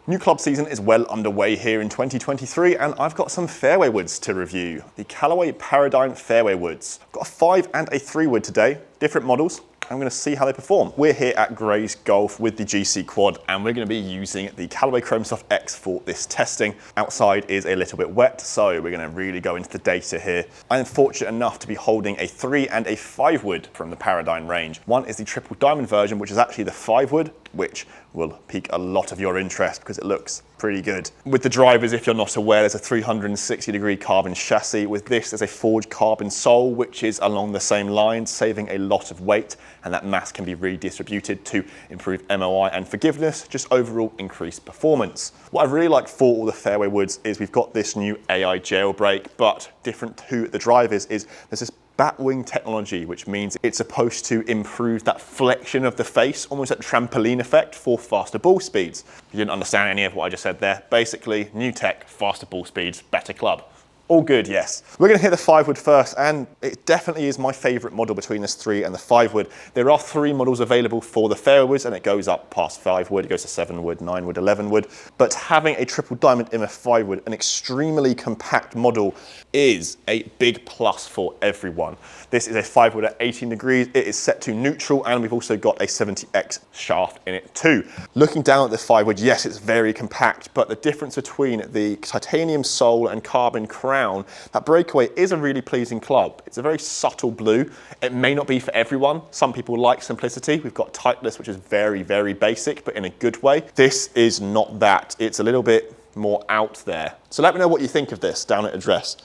New club season is well underway here in 2023 and I've got some fairway woods to review. The Callaway PARADYM fairway woods. I've got a 5 and a 3 wood today, different models. I'm going to see how they perform. We're here at Gray's Golf with the GC Quad and we're going to be using the Callaway Chromesoft X for this testing. Outside is a little bit wet, so we're going to really go into the data here. I am fortunate enough to be holding a 3 and a 5 wood from the PARADYM range. One is the triple diamond version, which is actually the 5 wood, which will pique a lot of your interest because it looks pretty good. With the drivers, if you're not aware, there's a 360-degree carbon chassis. With this, there's a forged carbon sole, which is along the same lines, saving a lot of weight, and that mass can be redistributed to improve MOI and forgiveness, just overall increase performance. What I really like for all the fairway woods is we've got this new AI jailbreak, but different to the drivers is there's this batwing technology, which means it's supposed to improve that flexion of the face, almost that trampoline effect for faster ball speeds. You didn't understand any of what I just said there. Basically, new tech, faster ball speeds, better club. All good, yes. We're going to hit the 5 wood first, and it definitely is my favorite model between this 3 and the 5 wood. There are 3 models available for the fairway woods, and it goes up past 5 wood, it goes to 7 wood, 9 wood, 11 wood. But having a triple diamond in a 5 wood, an extremely compact model, is a big plus for everyone. This is a 5 wood at 18 degrees. It is set to neutral, and we've also got a 70x shaft in it too. Looking down at the 5 wood, yes, it's very compact, but the difference between the titanium sole and carbon crown, that breakaway is a really pleasing club. It's a very subtle blue. It may not be for everyone. Some people like simplicity. We've got Titleist, which is very, very basic, but in a good way. This is not that. It's a little bit more out there. So let me know what you think of this down at address.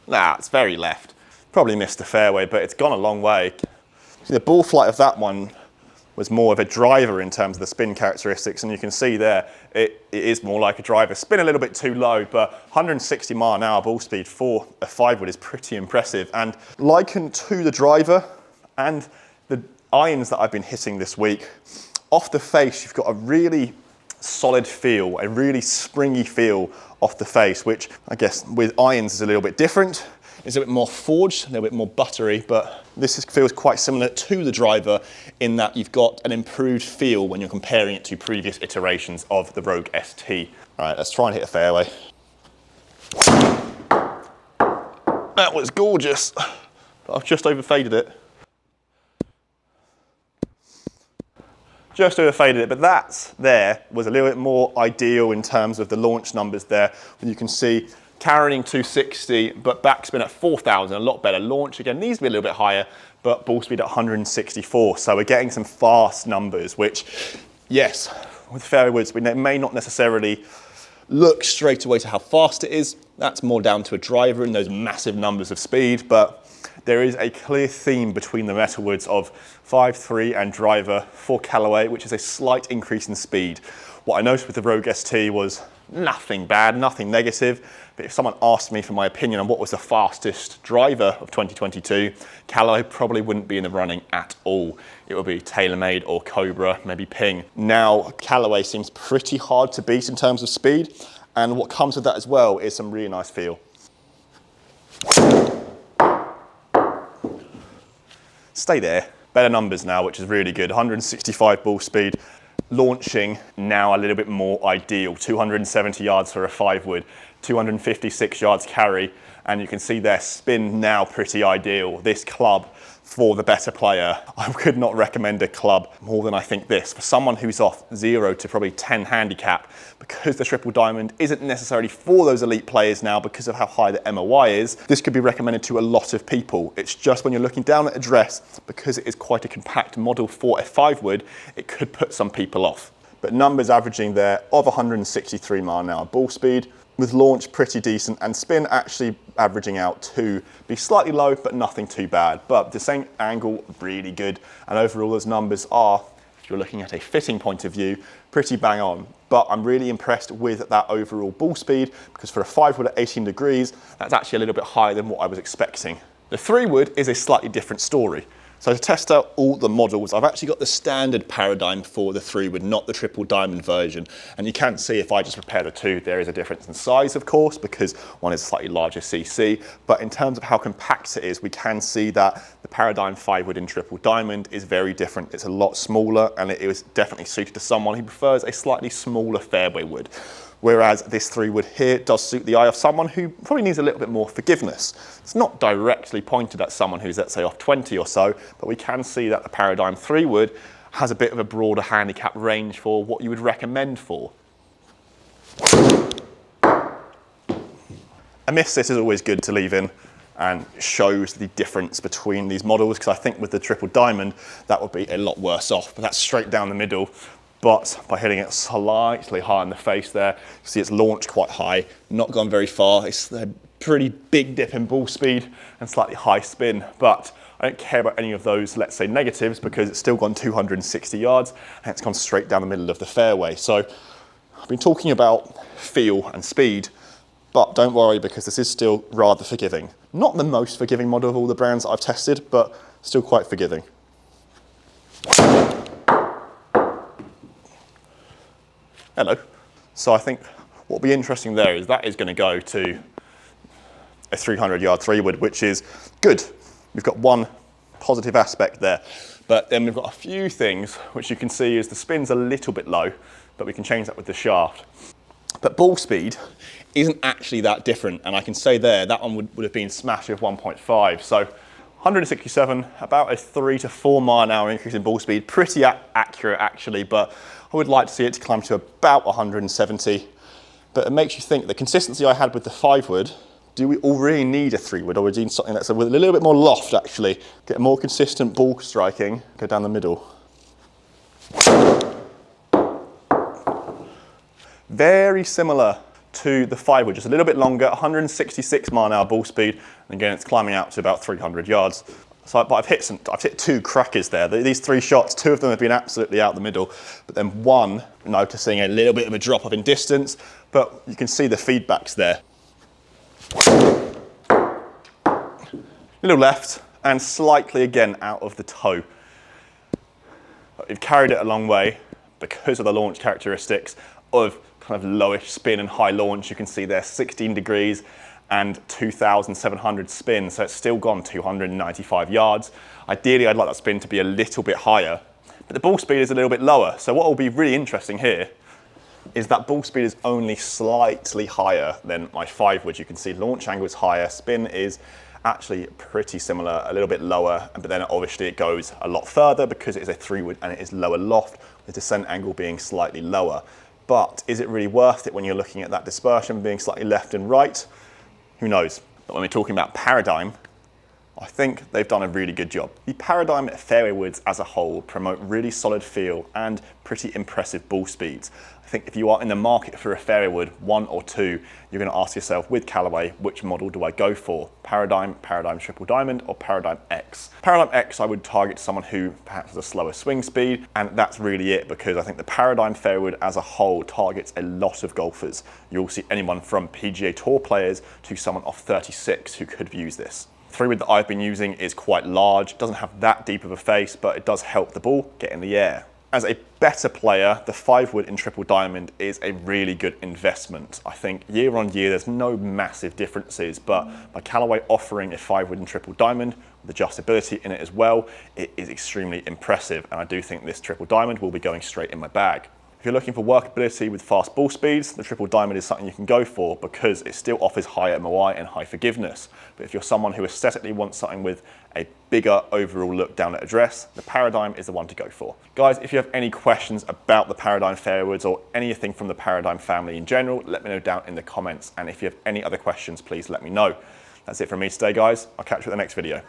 Nah, it's very left. Probably missed the fairway, but it's gone a long way. See, the ball flight of that one was more of a driver in terms of the spin characteristics, and you can see there it is more like a driver. Spin a little bit too low, but 160 mile an hour ball speed for a 5 wood is pretty impressive. And likened to the driver and the irons that I've been hitting this week, off the face you've got a really solid feel, a really springy feel off the face, which I guess with irons is a little bit different. It's a bit more forged, a little bit more buttery, but this feels quite similar to the driver in that you've got an improved feel when you're comparing it to previous iterations of the Rogue ST. All right, let's try and hit a fairway. That was gorgeous, but I've just overfaded it. Just overfaded it, but that there was a little bit more ideal in terms of the launch numbers there. And you can see carrying 260, but backspin at 4,000, a lot better. Launch again needs to be a little bit higher, but ball speed at 164. So we're getting some fast numbers, which, yes, with fairway woods, we may not necessarily look straight away to how fast it is. That's more down to a driver and those massive numbers of speed, but there is a clear theme between the metalwoods of 5.3 and driver for Callaway, which is a slight increase in speed. What I noticed with the Rogue ST was nothing bad, nothing negative, but if someone asked me for my opinion on what was the fastest driver of 2022, Callaway probably wouldn't be in the running at all. It would be TaylorMade or Cobra, maybe Ping. Now, Callaway seems pretty hard to beat in terms of speed, and what comes with that as well is some really nice feel. Stay there. Better numbers now, which is really good. 165 ball speed. Launching now a little bit more ideal. 270 yards for a 5 wood, 256 yards carry, and you can see their spin now pretty ideal. This club, for the better player, I could not recommend a club more than I think this. For someone who's off 0 to probably 10 handicap, because the triple diamond isn't necessarily for those elite players now because of how high the MOI is, this could be recommended to a lot of people. It's just when you're looking down at address, because it is quite a compact model for a 5 wood, it could put some people off. But numbers averaging there of 163 mile an hour ball speed, with launch pretty decent, and spin actually averaging out to be slightly low, but nothing too bad. But the same angle, really good. And overall, those numbers are, if you're looking at a fitting point of view, pretty bang on. But I'm really impressed with that overall ball speed, because for a 5 wood at 18 degrees, that's actually a little bit higher than what I was expecting. The 3 wood is a slightly different story. So to test out all the models, I've actually got the standard Paradigm for the 3-wood, not the triple diamond version. And you can see if I just compare the two, there is a difference in size, of course, because one is slightly larger CC. But in terms of how compact it is, we can see that the Paradigm 5-wood in triple diamond is very different. It's a lot smaller, and it is definitely suited to someone who prefers a slightly smaller fairway wood. Whereas this 3-wood here does suit the eye of someone who probably needs a little bit more forgiveness. It's not directly pointed at someone who's, let's say, off 20 or so, but we can see that the Paradigm 3-wood has a bit of a broader handicap range for what you would recommend for. A miss this is always good to leave in and shows the difference between these models, because I think with the triple diamond, that would be a lot worse off, but that's straight down the middle. But by hitting it slightly high in the face there, you see it's launched quite high, not gone very far. It's a pretty big dip in ball speed and slightly high spin, but I don't care about any of those, let's say, negatives, because it's still gone 260 yards and it's gone straight down the middle of the fairway. So I've been talking about feel and speed, but don't worry, because this is still rather forgiving. Not the most forgiving model of all the brands I've tested, but still quite forgiving. Hello. So I think what will be interesting there is that is going to go to a 300-yard 3-wood, which is good. We've got one positive aspect there, but then we've got a few things which you can see is the spin's a little bit low, but we can change that with the shaft. But ball speed isn't actually that different, and I can say there that one would have been smashed with 1.5. So 167, about a 3 to 4 mile an hour increase in ball speed, pretty accurate actually, but I would like to see it to climb to about 170. But it makes you think, the consistency I had with the 5-wood, do we already need a 3-wood, or would we need something that's with a little bit more loft actually, get a more consistent ball striking, go down the middle. Very similar to the 5-wood, just a little bit longer, 166 mile an hour ball speed, and again it's climbing out to about 300 yards. So, but I've hit 2 crackers there. These 3 shots, 2 of them have been absolutely out the middle, but then one, noticing a little bit of a drop off in distance, but you can see the feedbacks there. Little left, and slightly again out of the toe. But we've carried it a long way because of the launch characteristics of kind of lowish spin and high launch. You can see there 16 degrees and 2,700 spin, so it's still gone 295 yards. Ideally, I'd like that spin to be a little bit higher, but the ball speed is a little bit lower. So what will be really interesting here is that ball speed is only slightly higher than my 5-wood. You can see launch angle is higher, spin is actually pretty similar, a little bit lower, but then obviously it goes a lot further because it is a 3-wood and it is lower loft, with descent angle being slightly lower. But is it really worth it when you're looking at that dispersion being slightly left and right? Who knows? But when we're talking about Paradigm, I think they've done a really good job. The Paradigm fairway woods as a whole promote really solid feel and pretty impressive ball speeds. I think if you are in the market for a fairway wood, 1 or 2, you're going to ask yourself with Callaway, which model do I go for? Paradigm, Paradigm Triple Diamond, or Paradigm X? Paradigm X, I would target someone who perhaps has a slower swing speed, and that's really it, because I think the Paradigm fairway wood as a whole targets a lot of golfers. You'll see anyone from PGA Tour players to someone off 36 who could use this. 3-wood that I've been using is quite large, doesn't have that deep of a face, but it does help the ball get in the air. As a better player, the 5-wood in Triple Diamond is a really good investment. I think year on year, there's no massive differences, but by Callaway offering a 5-wood in Triple Diamond with adjustability in it as well, it is extremely impressive. And I do think this Triple Diamond will be going straight in my bag. If you're looking for workability with fast ball speeds, the Triple Diamond is something you can go for because it still offers high MOI and high forgiveness. But if you're someone who aesthetically wants something with a bigger overall look down at address, the Paradigm is the one to go for. Guys, if you have any questions about the Paradigm fairways or anything from the Paradigm family in general, let me know down in the comments. And if you have any other questions, please let me know. That's it from me today, guys. I'll catch you at the next video.